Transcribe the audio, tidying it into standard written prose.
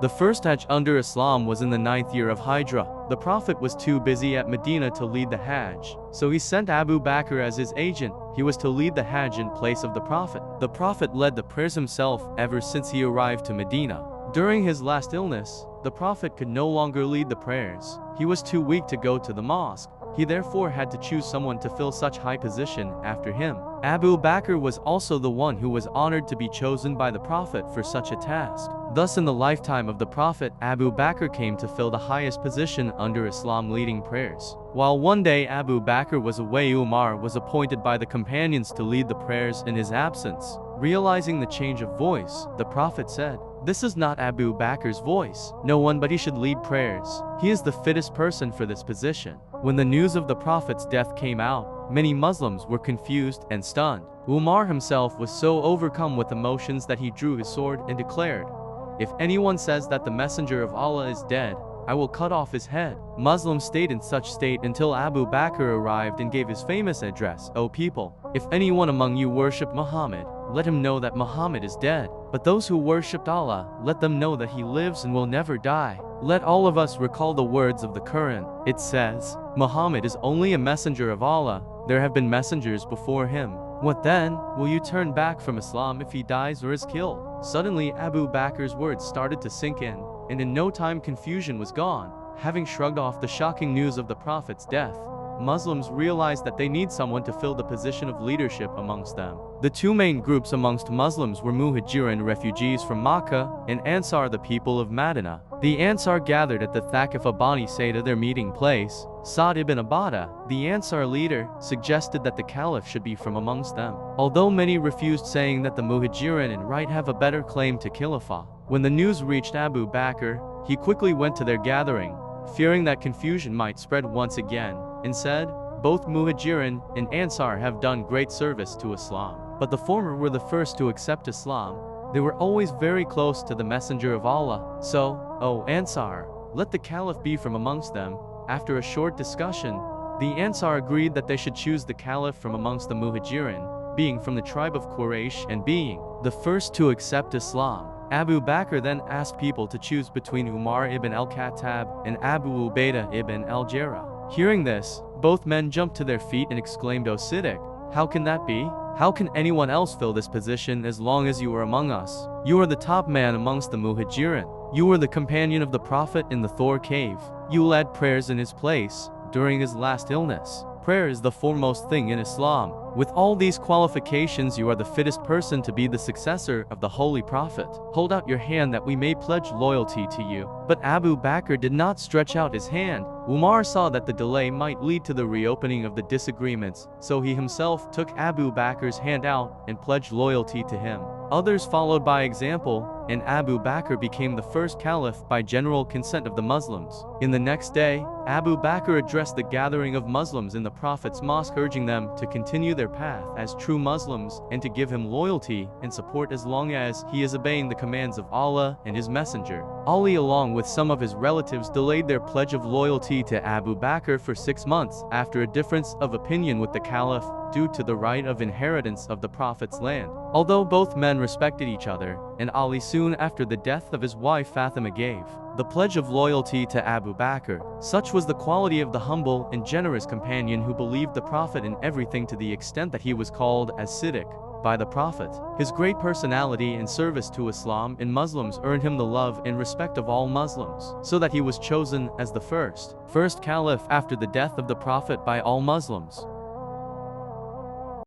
The first Hajj under Islam was in the 9th year of Hijrah. The Prophet was too busy at Medina to lead the Hajj, so he sent Abu Bakr as his agent. He was to lead the Hajj in place of the Prophet. The Prophet led the prayers himself ever since he arrived to Medina. During his last illness, the Prophet could no longer lead the prayers. He was too weak to go to the mosque. He therefore had to choose someone to fill such high position after him. Abu Bakr was also the one who was honored to be chosen by the Prophet for such a task. Thus in the lifetime of the Prophet, Abu Bakr came to fill the highest position under Islam, leading prayers. While one day Abu Bakr was away, Umar was appointed by the companions to lead the prayers in his absence. Realizing the change of voice, the Prophet said, "This is not Abu Bakr's voice. No one but he should lead prayers. He is the fittest person for this position." When the news of the Prophet's death came out, many Muslims were confused and stunned. Umar himself was so overcome with emotions that he drew his sword and declared, "If anyone says that the Messenger of Allah is dead, I will cut off his head." Muslims stayed in such state until Abu Bakr arrived and gave his famous address, "O people, if anyone among you worship Muhammad, let him know that Muhammad is dead. But those who worshipped Allah, let them know that he lives and will never die." Let all of us recall the words of the Quran. It says, "Muhammad is only a messenger of Allah. There have been messengers before him. What then? Will you turn back from Islam if he dies or is killed?" Suddenly Abu Bakr's words started to sink in, and in no time confusion was gone. Having shrugged off the shocking news of the Prophet's death, Muslims realized that they need someone to fill the position of leadership amongst them. The two main groups amongst Muslims were Muhajirin, refugees from Makkah, and Ansar, the people of Medina. The Ansar gathered at the Thaqif Bani Sayda, their meeting place. Sa'd ibn Ubadah, the Ansar leader, suggested that the Caliph should be from amongst them, although many refused, saying that the Muhajirin and right have a better claim to Khilafah. When the news reached Abu Bakr, he quickly went to their gathering, fearing that confusion might spread once again, and said, "Both Muhajirin and Ansar have done great service to Islam, but the former were the first to accept Islam. They were always very close to the Messenger of Allah. So, O Ansar, let the Caliph be from amongst them." After a short discussion, the Ansar agreed that they should choose the Caliph from amongst the Muhajirin, being from the tribe of Quraysh and being the first to accept Islam. Abu Bakr then asked people to choose between Umar ibn al-Khattab and Abu Ubaidah ibn al-Jarrah. Hearing this, both men jumped to their feet and exclaimed, "O Siddiq, how can that be? How can anyone else fill this position as long as you are among us? You are the top man amongst the Muhajirin. You were the companion of the Prophet in the Thor cave. You led prayers in his place during his last illness. Prayer is the foremost thing in Islam. With all these qualifications, you are the fittest person to be the successor of the Holy Prophet. Hold out your hand that we may pledge loyalty to you." But Abu Bakr did not stretch out his hand. Umar saw that the delay might lead to the reopening of the disagreements, so he himself took Abu Bakr's hand out and pledged loyalty to him. Others followed by example, and Abu Bakr became the first caliph by general consent of the Muslims. In the next day, Abu Bakr addressed the gathering of Muslims in the Prophet's mosque, urging them to continue their path as true Muslims and to give him loyalty and support as long as he is obeying the commands of Allah and his messenger. Ali, along with some of his relatives, delayed their pledge of loyalty to Abu Bakr for 6 months after a difference of opinion with the caliph due to the right of inheritance of the Prophet's land. Although both men respected each other, and Ali soon after the death of his wife Fatima gave the pledge of loyalty to Abu Bakr. Such was the quality of the humble and generous companion who believed the Prophet in everything, to the extent that he was called as Siddiq by the Prophet. His great personality and service to Islam and Muslims earned him the love and respect of all Muslims, so that he was chosen as the first caliph after the death of the Prophet by all Muslims.